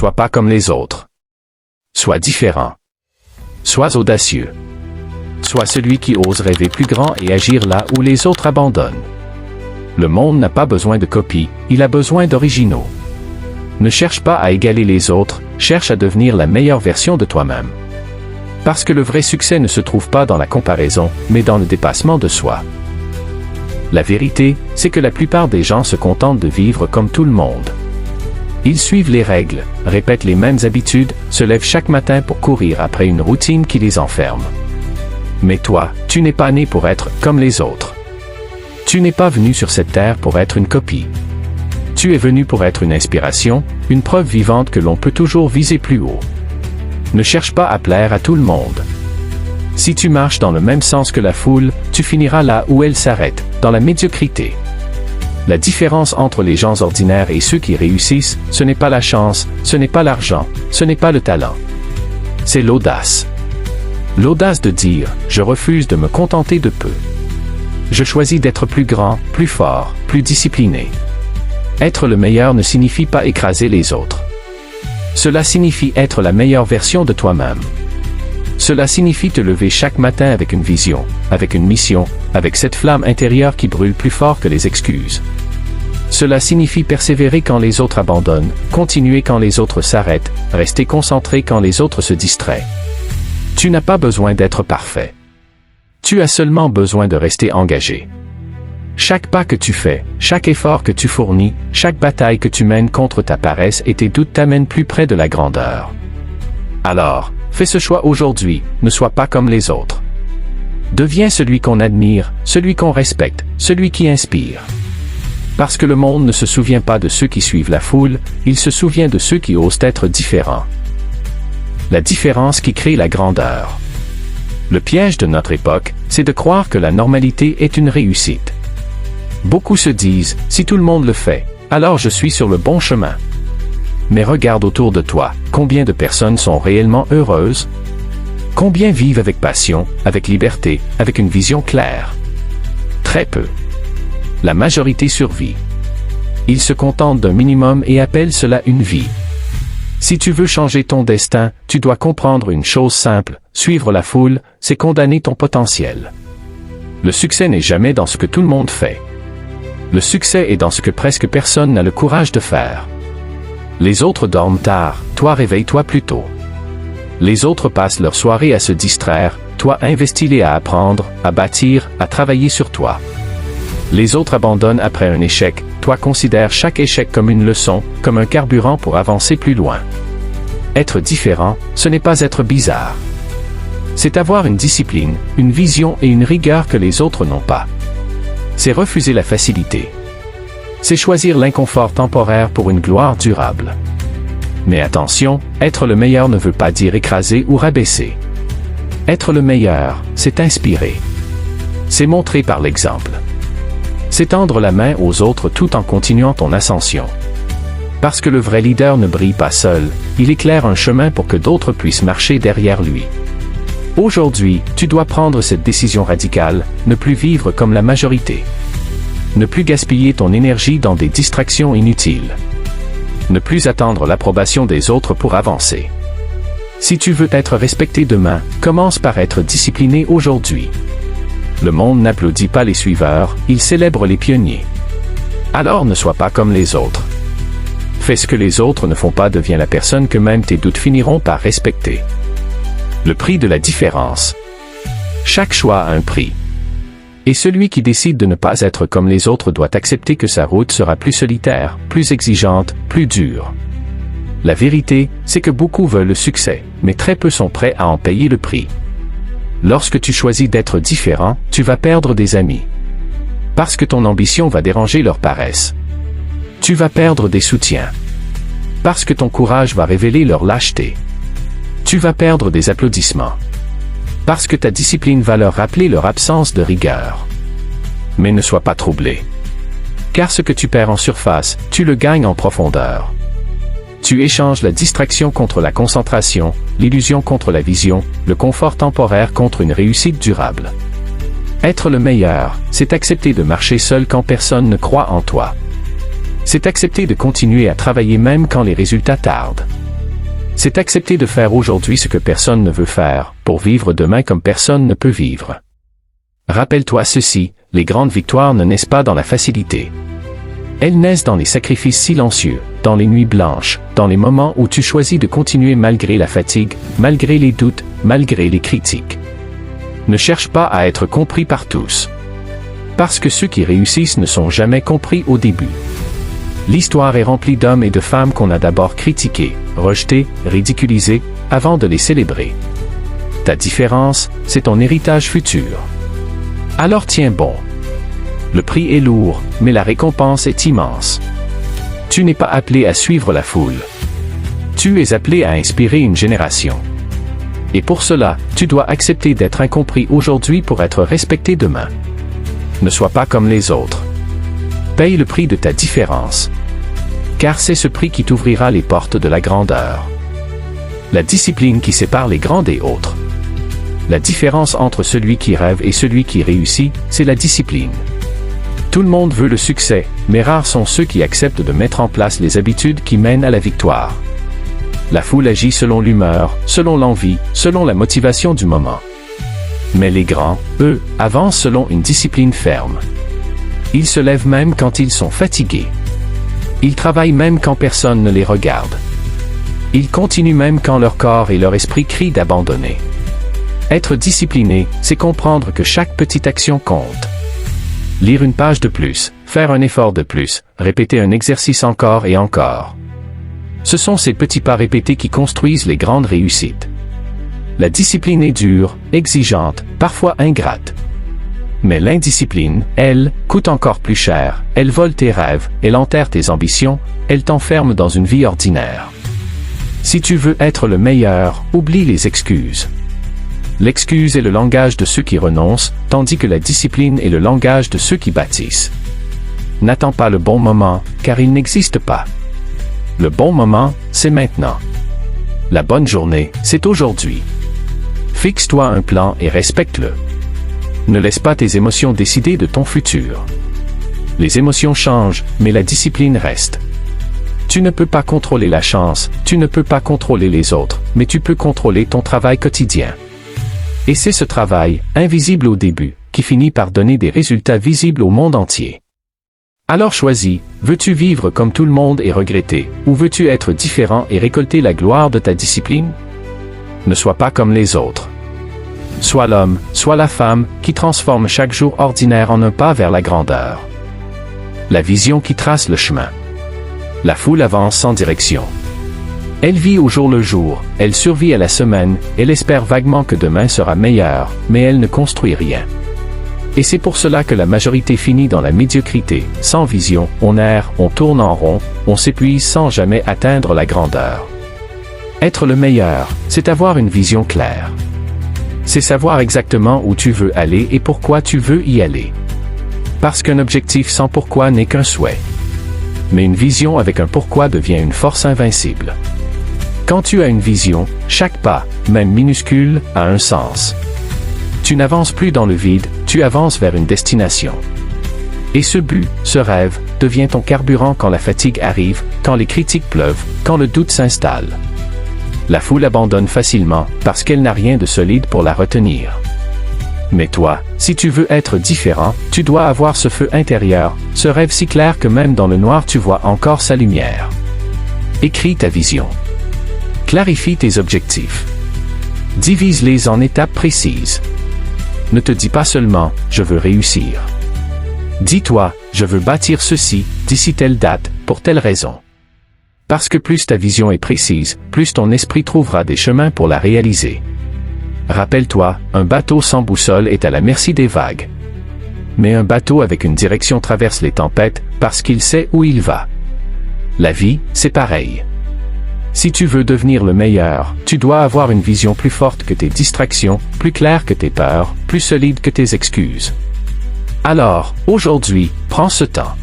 sois pas comme les autres. Sois différent. Sois audacieux. Sois celui qui ose rêver plus grand et agir là où les autres abandonnent. Le monde n'a pas besoin de copies, il a besoin d'originaux. Ne cherche pas à égaler les autres, cherche à devenir la meilleure version de toi-même. Parce que le vrai succès ne se trouve pas dans la comparaison, mais dans le dépassement de soi. La vérité, c'est que la plupart des gens se contentent de vivre comme tout le monde. Ils suivent les règles, répètent les mêmes habitudes, se lèvent chaque matin pour courir après une routine qui les enferme. Mais toi, tu n'es pas né pour être comme les autres. Tu n'es pas venu sur cette terre pour être une copie. Tu es venu pour être une inspiration, une preuve vivante que l'on peut toujours viser plus haut. Ne cherche pas à plaire à tout le monde. Si tu marches dans le même sens que la foule, tu finiras là où elle s'arrête, dans la médiocrité. La différence entre les gens ordinaires et ceux qui réussissent, ce n'est pas la chance, ce n'est pas l'argent, ce n'est pas le talent. C'est l'audace. L'audace de dire « Je refuse de me contenter de peu. Je choisis d'être plus grand, plus fort, plus discipliné. » Être le meilleur ne signifie pas écraser les autres. Cela signifie être la meilleure version de toi-même. Cela signifie te lever chaque matin avec une vision, avec une mission, avec cette flamme intérieure qui brûle plus fort que les excuses. Cela signifie persévérer quand les autres abandonnent, continuer quand les autres s'arrêtent, rester concentré quand les autres se distraient. Tu n'as pas besoin d'être parfait. Tu as seulement besoin de rester engagé. Chaque pas que tu fais, chaque effort que tu fournis, chaque bataille que tu mènes contre ta paresse et tes doutes t'amènent plus près de la grandeur. Alors, fais ce choix aujourd'hui, ne sois pas comme les autres. Deviens celui qu'on admire, celui qu'on respecte, celui qui inspire. Parce que le monde ne se souvient pas de ceux qui suivent la foule, il se souvient de ceux qui osent être différents. La différence qui crée la grandeur. Le piège de notre époque, c'est de croire que la normalité est une réussite. Beaucoup se disent, si tout le monde le fait, alors je suis sur le bon chemin. Mais regarde autour de toi, combien de personnes sont réellement heureuses? Combien vivent avec passion, avec liberté, avec une vision claire? Très peu. La majorité survit. Ils se contentent d'un minimum et appellent cela une vie. Si tu veux changer ton destin, tu dois comprendre une chose simple, suivre la foule, c'est condamner ton potentiel. Le succès n'est jamais dans ce que tout le monde fait. Le succès est dans ce que presque personne n'a le courage de faire. Les autres dorment tard, toi réveille-toi plus tôt. Les autres passent leur soirée à se distraire, toi investis-les à apprendre, à bâtir, à travailler sur toi. Les autres abandonnent après un échec, toi considère chaque échec comme une leçon, comme un carburant pour avancer plus loin. Être différent, ce n'est pas être bizarre. C'est avoir une discipline, une vision et une rigueur que les autres n'ont pas. C'est refuser la facilité. C'est choisir l'inconfort temporaire pour une gloire durable. Mais attention, être le meilleur ne veut pas dire écraser ou rabaisser. Être le meilleur, c'est inspirer. C'est montrer par l'exemple. C'est tendre la main aux autres tout en continuant ton ascension. Parce que le vrai leader ne brille pas seul, il éclaire un chemin pour que d'autres puissent marcher derrière lui. Aujourd'hui, tu dois prendre cette décision radicale, ne plus vivre comme la majorité. Ne plus gaspiller ton énergie dans des distractions inutiles. Ne plus attendre l'approbation des autres pour avancer. Si tu veux être respecté demain, commence par être discipliné aujourd'hui. Le monde n'applaudit pas les suiveurs, il célèbre les pionniers. Alors ne sois pas comme les autres. Fais ce que les autres ne font pas, deviens la personne que même tes doutes finiront par respecter. Le prix de la différence. Chaque choix a un prix. Et celui qui décide de ne pas être comme les autres doit accepter que sa route sera plus solitaire, plus exigeante, plus dure. La vérité, c'est que beaucoup veulent le succès, mais très peu sont prêts à en payer le prix. Lorsque tu choisis d'être différent, tu vas perdre des amis. Parce que ton ambition va déranger leur paresse. Tu vas perdre des soutiens. Parce que ton courage va révéler leur lâcheté. Tu vas perdre des applaudissements. Parce que ta discipline va leur rappeler leur absence de rigueur. Mais ne sois pas troublé. Car ce que tu perds en surface, tu le gagnes en profondeur. Tu échanges la distraction contre la concentration, l'illusion contre la vision, le confort temporaire contre une réussite durable. Être le meilleur, c'est accepter de marcher seul quand personne ne croit en toi. C'est accepter de continuer à travailler même quand les résultats tardent. c'est accepter de faire aujourd'hui ce que personne ne veut faire, pour vivre demain comme personne ne peut vivre. Rappelle-toi ceci, les grandes victoires ne naissent pas dans la facilité. Elles naissent dans les sacrifices silencieux, dans les nuits blanches, dans les moments où tu choisis de continuer malgré la fatigue, malgré les doutes, malgré les critiques. Ne cherche pas à être compris par tous. Parce que ceux qui réussissent ne sont jamais compris au début. L'histoire est remplie d'hommes et de femmes qu'on a d'abord critiqués, rejetés, ridiculisés, avant de les célébrer. Ta différence, c'est ton héritage futur. Alors tiens bon. Le prix est lourd, mais la récompense est immense. Tu n'es pas appelé à suivre la foule. Tu es appelé à inspirer une génération. Et pour cela, tu dois accepter d'être incompris aujourd'hui pour être respecté demain. Ne sois pas comme les autres. Paye le prix de ta différence. Car c'est ce prix qui t'ouvrira les portes de la grandeur. La discipline qui sépare les grands des autres. La différence entre celui qui rêve et celui qui réussit, c'est la discipline. Tout le monde veut le succès, mais rares sont ceux qui acceptent de mettre en place les habitudes qui mènent à la victoire. La foule agit selon l'humeur, selon l'envie, selon la motivation du moment. Mais les grands, eux, avancent selon une discipline ferme. Ils se lèvent même quand ils sont fatigués. Ils travaillent même quand personne ne les regarde. Ils continuent même quand leur corps et leur esprit crient d'abandonner. Être discipliné, c'est comprendre que chaque petite action compte. Lire une page de plus, faire un effort de plus, répéter un exercice encore et encore. Ce sont ces petits pas répétés qui construisent les grandes réussites. La discipline est dure, exigeante, parfois ingrate. Mais l'indiscipline, elle, coûte encore plus cher, elle vole tes rêves, elle enterre tes ambitions, elle t'enferme dans une vie ordinaire. Si tu veux être le meilleur, oublie les excuses. L'excuse est le langage de ceux qui renoncent, tandis que la discipline est le langage de ceux qui bâtissent. N'attends pas le bon moment, car il n'existe pas. Le bon moment, c'est maintenant. La bonne journée, c'est aujourd'hui. Fixe-toi un plan et respecte-le. Ne laisse pas tes émotions décider de ton futur. Les émotions changent, mais la discipline reste. Tu ne peux pas contrôler la chance, tu ne peux pas contrôler les autres, mais tu peux contrôler ton travail quotidien. Et c'est ce travail, invisible au début, qui finit par donner des résultats visibles au monde entier. Alors choisis, veux-tu vivre comme tout le monde et regretter, ou veux-tu être différent et récolter la gloire de ta discipline? Ne sois pas comme les autres. Sois l'homme, sois la femme, qui transforme chaque jour ordinaire en un pas vers la grandeur. La vision qui trace le chemin. La foule avance sans direction. Elle vit au jour le jour, elle survit à la semaine, elle espère vaguement que demain sera meilleur, mais elle ne construit rien. Et c'est pour cela que la majorité finit dans la médiocrité, sans vision, on erre, on tourne en rond, on s'épuise sans jamais atteindre la grandeur. Être le meilleur, c'est avoir une vision claire. C'est savoir exactement où tu veux aller et pourquoi tu veux y aller. Parce qu'un objectif sans pourquoi n'est qu'un souhait. Mais une vision avec un pourquoi devient une force invincible. Quand tu as une vision, chaque pas, même minuscule, a un sens. Tu n'avances plus dans le vide, tu avances vers une destination. Et ce but, ce rêve, devient ton carburant quand la fatigue arrive, quand les critiques pleuvent, quand le doute s'installe. La foule abandonne facilement, parce qu'elle n'a rien de solide pour la retenir. Mais toi, si tu veux être différent, tu dois avoir ce feu intérieur, ce rêve si clair que même dans le noir tu vois encore sa lumière. Écris ta vision. Clarifie tes objectifs. Divise-les en étapes précises. Ne te dis pas seulement « je veux réussir ». Dis-toi « je veux bâtir ceci, d'ici telle date, pour telle raison ». Parce que plus ta vision est précise, plus ton esprit trouvera des chemins pour la réaliser. Rappelle-toi, un bateau sans boussole est à la merci des vagues. Mais un bateau avec une direction traverse les tempêtes, parce qu'il sait où il va. La vie, c'est pareil. Si tu veux devenir le meilleur, tu dois avoir une vision plus forte que tes distractions, plus claire que tes peurs, plus solide que tes excuses. Alors, aujourd'hui, prends ce temps.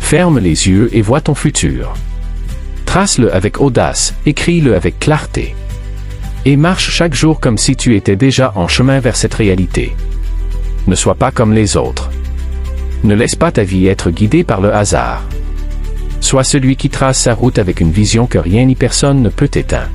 Ferme les yeux et vois ton futur. Trace-le avec audace, écris-le avec clarté. Et marche chaque jour comme si tu étais déjà en chemin vers cette réalité. Ne sois pas comme les autres. Ne laisse pas ta vie être guidée par le hasard. Sois celui qui trace sa route avec une vision que rien ni personne ne peut éteindre.